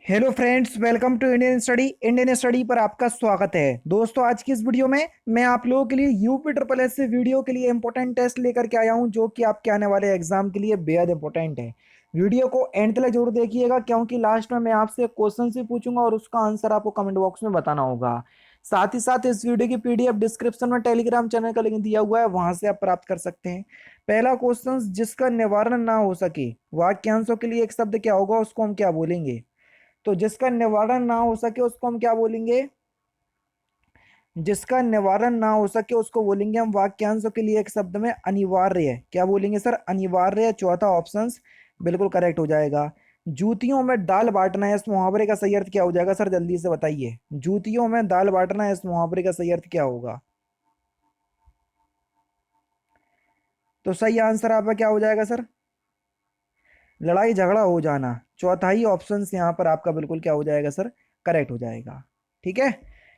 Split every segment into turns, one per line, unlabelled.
Hello friends, welcome to Indian study पर आपका स्वागत है। दोस्तों, आज की इस वीडियो में मैं आप लोगों के लिए यूपी ट्रिपल एस से वीडियो के लिए इंपॉर्टेंट टेस्ट लेकर के आया हूं, जो कि आपके आने वाले एग्जाम के लिए बेहद इंपॉर्टेंट है। वीडियो को एंड तक जरूर देखिएगा, क्योंकि लास्ट में मैं आपसे क्वेश्चन भी पूछूंगा और उसका आंसर आपको कमेंट बॉक्स में बताना होगा। साथ ही साथ इस वीडियो की पीडीएफ डिस्क्रिप्शन में टेलीग्राम चैनल का लिंक दिया हुआ है, वहां से आप प्राप्त कर सकते हैं। पहला क्वेश्चन, जिसका निवारण ना हो सके वाक्यांशों के लिए एक शब्द क्या होगा, उसको हम क्या बोलेंगे? तो जिसका निवारण ना हो सके उसको हम क्या बोलेंगे? जिसका निवारण ना हो सके उसको बोलेंगे हम वाक्यांशों के लिए एक शब्द में अनिवार्य। क्या बोलेंगे सर? अनिवार्य। चौथा ऑप्शन बिल्कुल करेक्ट हो जाएगा। जूतियों में दाल बांटना है, इस मुहावरे का सही अर्थ क्या हो जाएगा सर? जल्दी से बताइए। जूतियों में दाल बांटना है, इस मुहावरे का सही अर्थ क्या होगा? तो सही आंसर आपका क्या हो जाएगा सर? लड़ाई झगड़ा हो जाना। चौथा ही ऑप्शन यहाँ पर आपका बिल्कुल क्या हो जाएगा सर? करेक्ट हो जाएगा। ठीक है।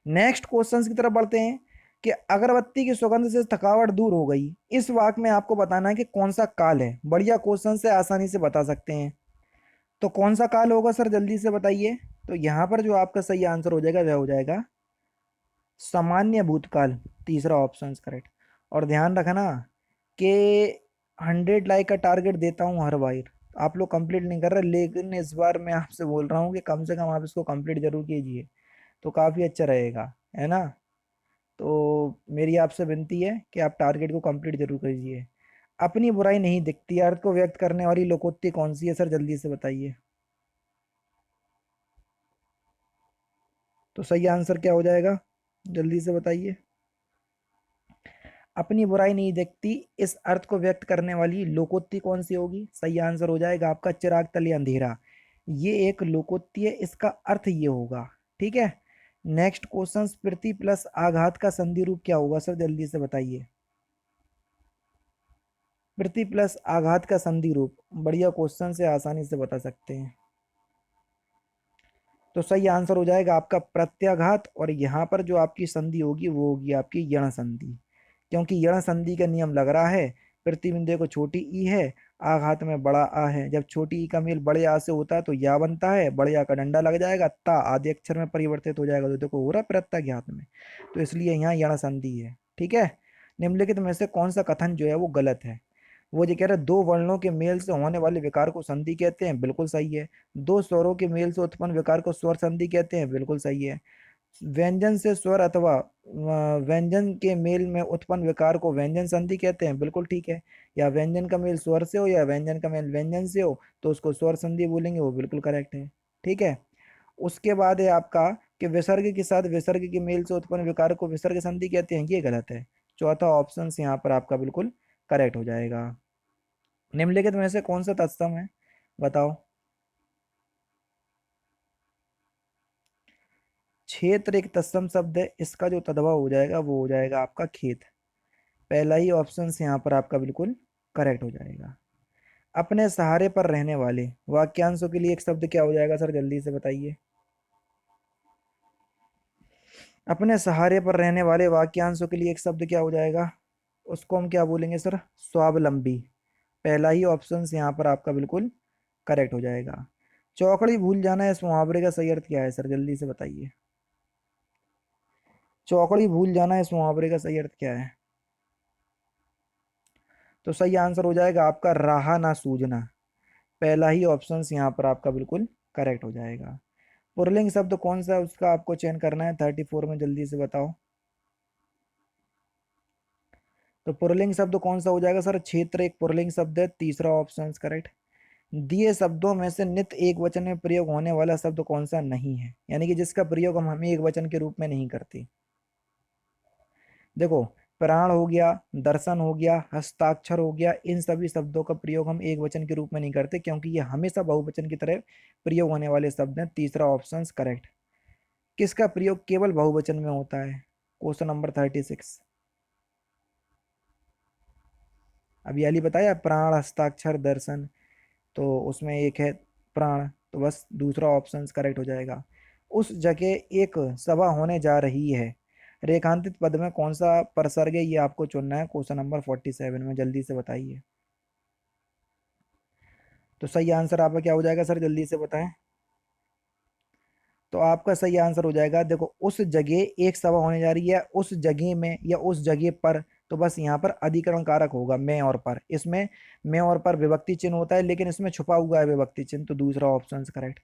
नेक्स्ट क्वेश्चन की तरफ बढ़ते हैं कि अगरबत्ती की सुगंध से थकावट दूर हो गई, इस वाक्य में आपको बताना है कि कौन सा काल है। बढ़िया क्वेश्चन से आसानी से बता सकते हैं। तो कौन सा काल होगा सर? जल्दी से बताइए। तो यहाँ पर जो आपका सही आंसर हो जाएगा वह हो जाएगा सामान्य भूतकाल। तीसरा ऑप्शन करेक्ट। और ध्यान रखना कि 100 लाइक का टारगेट देता हूँ हर बार। आप लोग कंप्लीट नहीं कर रहे, लेकिन इस बार मैं आपसे बोल रहा हूँ कि कम से कम आप इसको कंप्लीट जरूर कीजिए, तो काफ़ी अच्छा रहेगा, है ना? तो मेरी आपसे विनती है कि आप टारगेट को कंप्लीट जरूर कीजिए। अपनी बुराई नहीं दिखती अर्थ को व्यक्त करने वाली लोकोक्ति कौन सी है सर? जल्दी से बताइए। तो सही आंसर क्या हो जाएगा? जल्दी से बताइए। अपनी बुराई नहीं दिखती, इस अर्थ को व्यक्त करने वाली लोकोक्ति कौन सी होगी? सही आंसर हो जाएगा आपका चिराग तले अंधेरा। ये एक लोकोक्ति है, इसका अर्थ ये होगा। ठीक है। नेक्स्ट क्वेश्चन, प्रति प्लस आघात का संधि रूप क्या होगा सर? जल्दी से बताइए। प्रति प्लस आघात का संधि रूप। बढ़िया क्वेश्चन से आसानी से बता सकते हैं। तो सही आंसर हो जाएगा आपका प्रत्याघात, और यहाँ पर जो आपकी संधि होगी वो होगी आपकी यण संधि। क्योंकि यण संधि का नियम लग रहा है, प्रतिबिंब देखो छोटी ई है, आघात में बड़ा आ है। जब छोटी ई का मेल बड़े आ से होता है तो या बनता है, बड़े आ का डंडा लग जाएगा, ता आदि अक्षर में परिवर्तित हो जाएगा, तो देखो हो रहा प्रत्याघात में। तो इसलिए यहाँ यण संधि है। ठीक है। निम्नलिखित में से कौन सा कथन जो है वो गलत है? वो जो कह रहा है दो वर्णों के मेल से होने वाले विकार को संधि कहते हैं, बिल्कुल सही है। दो स्वरों के मेल से उत्पन्न विकार को स्वर संधि कहते हैं, बिल्कुल सही है। व्यंजन से स्वर अथवा व्यंजन के मेल में उत्पन्न विकार को व्यंजन संधि कहते हैं, बिल्कुल ठीक है। या व्यंजन का मेल स्वर से हो या व्यंजन का मेल व्यंजन से हो तो उसको स्वर संधि बोलेंगे, वो बिल्कुल करेक्ट है। ठीक है। उसके बाद है आपका कि विसर्ग के साथ विसर्ग के मेल से उत्पन्न विकार को विसर्ग संधि कहते हैं, ये गलत है। चौथा ऑप्शन यहाँ पर आपका बिल्कुल करेक्ट हो जाएगा। निम्नलिखित में से कौन सा तत्सम है? बताओ। क्षेत्र एक तत्सम शब्द है, इसका जो तद्भव हो जाएगा वो हो जाएगा आपका खेत। पहला ही ऑप्शन यहाँ पर आपका बिल्कुल करेक्ट हो जाएगा। अपने सहारे पर रहने वाले वाक्यांशों के लिए एक शब्द क्या हो जाएगा सर? जल्दी से बताइए। अपने सहारे पर रहने वाले वाक्यांशों के लिए एक शब्द क्या हो जाएगा? उसको हम क्या बोलेंगे सर? स्वावलंबी। पहला ही ऑप्शन यहाँ पर आपका बिल्कुल करेक्ट हो जाएगा। चौकड़ी भूल जाना, इस मुहावरे का सही अर्थ क्या है सर? जल्दी से बताइए। चौकड़ी भूल जाना, इस मुहावरे का सही अर्थ क्या है? तो सही आंसर हो जाएगा आपका राह ना सूझना। पहला ही ऑप्शन यहाँ पर आपका बिल्कुल करेक्ट हो जाएगा। पुरलिंग शब्द कौन सा है, उसका आपको चयन करना है 34 में, जल्दी से बताओ। तो पुरलिंग शब्द कौन सा हो जाएगा सर? क्षेत्र एक पुरलिंग शब्द है, तीसरा ऑप्शन करेक्ट। दिए शब्दों में से नित्य एक वचन में प्रयोग होने वाला शब्द कौन सा नहीं है, यानी कि जिसका प्रयोग हम हमें एक वचन के रूप में नहीं करते? देखो, प्राण हो गया, दर्शन हो गया, हस्ताक्षर हो गया, इन सभी शब्दों का प्रयोग हम एक वचन के रूप में नहीं करते, क्योंकि ये हमेशा बहुवचन की तरह प्रयोग होने वाले शब्द हैं। तीसरा ऑप्शन करेक्ट। किसका प्रयोग केवल बहुवचन में होता है? Question number 36। अभी अली बताया प्राण, हस्ताक्षर, दर्शन, तो उसमें एक है प्राण, तो बस दूसरा ऑप्शन करेक्ट हो जाएगा। उस जगह एक सभा होने जा रही है, रेखांकित पद में कौन सा प्रसर्ग है, ये आपको चुनना है क्वेश्चन नंबर 47 में, जल्दी से बताइए। तो सही आंसर आपका क्या हो जाएगा सर? जल्दी से बताएं। तो आपका सही आंसर हो जाएगा, देखो उस जगह एक सभा होने जा रही है, उस जगह में या उस जगह पर, तो बस यहाँ पर अधिकरण कारक होगा में और पर। इसमें में और पर विभक्ति चिन्ह होता है, लेकिन इसमें छुपा हुआ है विभक्ति चिन्ह, तो दूसरा ऑप्शन करेक्ट।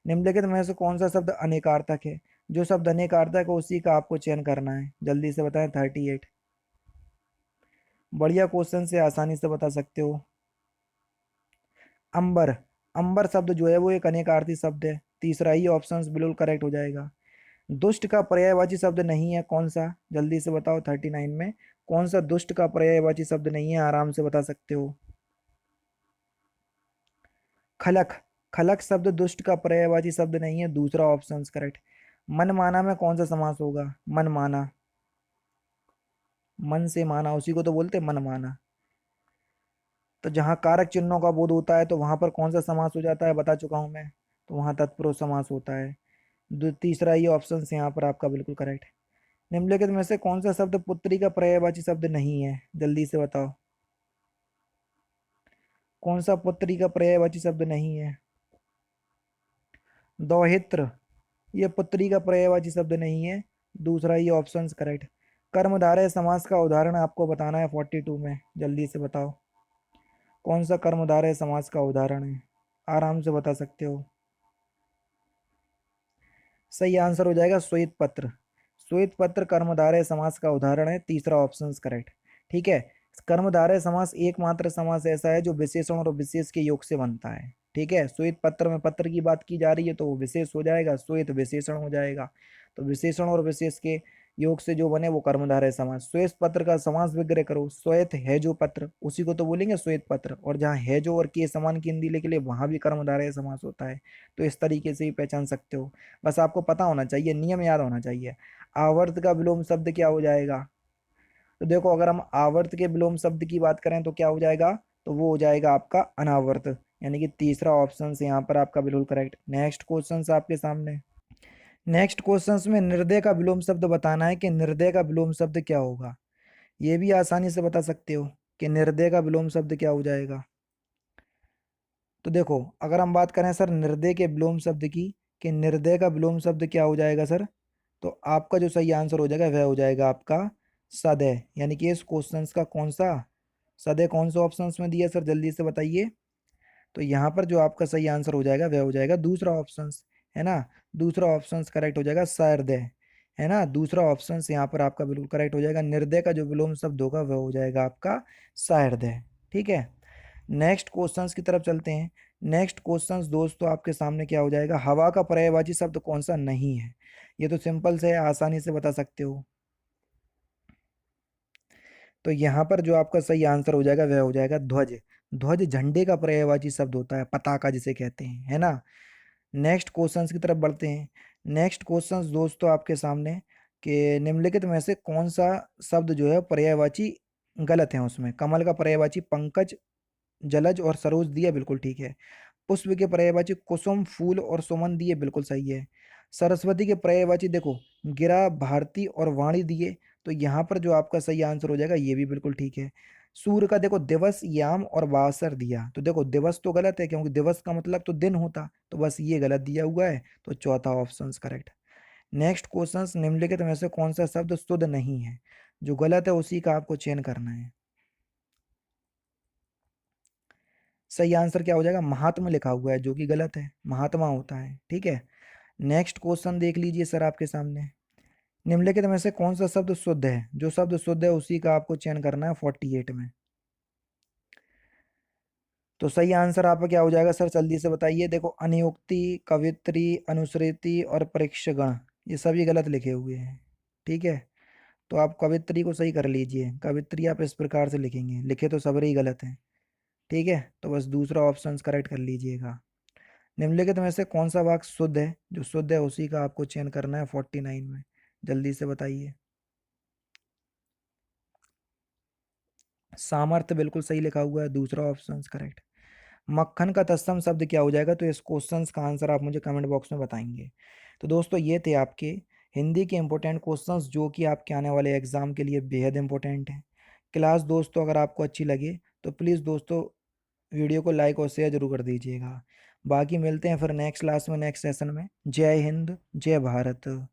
निम्नलिखित में से कौन सा शब्द अनेकार्थक है? जो शब्द अनेकार्थक है उसी का आपको चयन करना है, जल्दी से बताएं। 38। बढ़िया क्वेश्चन से आसानी से बता सकते हो। अंबर, अंबर शब्द जो है वो एक अनेकार्थी शब्द है, तीसरा ही ऑप्शन बिल्कुल करेक्ट हो जाएगा। दुष्ट का पर्यायवाची शब्द नहीं है, कौन सा? जल्दी से बताओ 39 में कौन सा दुष्ट का पर्यायवाची शब्द नहीं है, आराम से बता सकते हो। खलक, खलक शब्द दुष्ट का पर्यायवाची शब्द नहीं है, दूसरा ऑप्शन करेक्ट। मनमाना में कौन सा समास होगा? मनमाना, मन से माना उसी को तो बोलते मनमाना। तो जहाँ कारक चिन्हों का बोध होता है तो वहां पर कौन सा समास हो जाता है, बता चुका हूं मैं, तो वहां तत्पुरुष समास होता है। तीसरा ही ऑप्शन यहाँ पर आपका बिल्कुल करेक्ट है। निम्नलिखित में से कौन सा शब्द पुत्री का पर्यायवाची शब्द नहीं है, जल्दी से बताओ। कौन सा पुत्री का पर्यायवाची शब्द नहीं है? दौहित्र, ये पुत्री का पर्यायवाची शब्द नहीं है, दूसरा ही ऑप्शन करेक्ट। कर्मधारय समास का उदाहरण आपको बताना है 42 में, जल्दी से बताओ कौन सा कर्मधारय समास का उदाहरण है, आराम से बता सकते हो। सही आंसर हो जाएगा श्वेत पत्र। श्वेत पत्र कर्मधारय समास का उदाहरण है, तीसरा ऑप्शन करेक्ट। ठीक है, कर्मधारय समास एकमात्र समास ऐसा है जो विशेषण और विशेष के योग से बनता है। ठीक है, श्वेत पत्र में पत्र की बात की जा रही है तो वो विशेष हो जाएगा, श्वेत विशेषण हो जाएगा। तो विशेषण और विशेष के योग से जो बने वो कर्मधारय समास। श्वेत पत्र का समास विग्रह करो, श्वेत है जो पत्र उसी को तो बोलेंगे श्वेत पत्र, और जहाँ है जो और के समान की हिंदी लिख ले वहां भी कर्मधारय समास होता है। तो इस तरीके से ही पहचान सकते हो। बस आपको पता होना चाहिए, नियम याद होना चाहिए। आवर्त का विलोम शब्द क्या हो जाएगा? तो देखो अगर हम आवर्त के विलोम शब्द की बात करें तो क्या हो जाएगा, तो वो हो जाएगा आपका अनावर्त, यानी कि तीसरा ऑप्शन से यहाँ पर आपका बिल्कुल करेक्ट। नेक्स्ट क्वेश्चन आपके सामने। नेक्स्ट क्वेश्चन में निर्दय का विलोम शब्द बताना है कि निर्दय का विलोम शब्द क्या होगा। ये भी आसानी से बता सकते हो कि निर्दय का विलोम शब्द क्या हो जाएगा। तो देखो अगर हम बात करें सर निर्दय के विलोम शब्द की, कि निर्दय का विलोम शब्द क्या हो जाएगा सर, तो आपका जो सही आंसर हो जाएगा वह हो जाएगा आपका सदय, यानी कि इस क्वेश्चन का कौन सा सदय कौन सा ऑप्शन में दिया सर, जल्दी से बताइए। तो यहाँ पर जो आपका सही आंसर हो जाएगा वह हो जाएगा दूसरा ऑप्शन, है ना। दूसरा ऑप्शन करेक्ट हो जाएगा शारदय, है ना। दूसरा ऑप्शन यहाँ पर आपका बिल्कुल करेक्ट हो जाएगा, निर्दय का जो विलोम शब्द होगा वह हो जाएगा आपका शारदय। ठीक है, नेक्स्ट क्वेश्चंस की तरफ चलते हैं। नेक्स्ट क्वेश्चंस दोस्तों आपके सामने क्या हो जाएगा, हवा का पर्यायवाची शब्द कौन सा नहीं है। ये तो सिंपल से है, आसानी से बता सकते हो। तो यहाँ पर जो आपका सही आंसर हो जाएगा वह हो जाएगा ध्वज। ध्वज झंडे का पर्यायवाची शब्द होता है, पताका जिसे कहते हैं, है ना। नेक्स्ट क्वेश्चंस की तरफ बढ़ते हैं। नेक्स्ट क्वेश्चंस दोस्तों आपके सामने, कि निम्नलिखित में से कौन सा शब्द जो है पर्यायवाची गलत है उसमें। कमल का पर्यायवाची पंकज, जलज और सरोज दिया बिल्कुल ठीक है। पुष्प के पर्यायवाची कुसुम, फूल और सुमन दिए बिल्कुल सही है। सरस्वती के पर्यायवाची देखो गिरा, भारती और वाणी दिए, तो यहाँ पर जो आपका सही आंसर हो जाएगा ये भी बिल्कुल ठीक है। सूर्य का देखो दिवस, याम और वासर दिया, तो देखो दिवस तो गलत है क्योंकि दिवस का मतलब तो दिन होता, तो बस ये गलत दिया हुआ है, तो चौथा ऑप्शन करेक्ट। नेक्स्ट क्वेश्चन, निम्नलिखित में से कौन सा शब्द शुद्ध नहीं है, जो गलत है उसी का आपको चयन करना है। सही आंसर क्या हो जाएगा, महात्मा लिखा हुआ है जो कि गलत है, महात्मा होता है। ठीक है, नेक्स्ट क्वेश्चन देख लीजिए सर आपके सामने। निम्नलिखित में से कौन सा शब्द शुद्ध है, जो शब्द शुद्ध है उसी का आपको चयन करना है 48 में। तो सही आंसर आपका क्या हो जाएगा सर, जल्दी से बताइए। देखो अनियुक्ति, कवित्री, अनुश्रुति और परीक्षगण, ये सभी गलत लिखे हुए हैं। ठीक है, तो आप कवित्री को सही कर लीजिए, कवित्री आप इस प्रकार से लिखेंगे, लिखे तो सब ही गलत हैं। ठीक है, तो बस दूसरा ऑप्शन करेक्ट कर लीजिएगा। निम्नलिखित में से कौन सा वाक्य शुद्ध है, जो शुद्ध है उसी का आपको चयन करना है 49 में, जल्दी से बताइए। सामर्थ्य बिल्कुल सही लिखा हुआ है, दूसरा ऑप्शन करेक्ट। मक्खन का तत्सम शब्द क्या हो जाएगा, तो इस क्वेश्चन का आंसर आप मुझे कमेंट बॉक्स में बताएंगे। तो दोस्तों ये थे आपके हिंदी के इंपॉर्टेंट क्वेश्चंस जो कि आपके आने वाले एग्जाम के लिए बेहद इंपॉर्टेंट हैं। क्लास दोस्तों अगर आपको अच्छी लगे तो प्लीज़ दोस्तों वीडियो को लाइक और शेयर जरूर कर दीजिएगा। बाकी मिलते हैं फिर नेक्स्ट क्लास में, नेक्स्ट सेशन में। जय हिंद, जय भारत।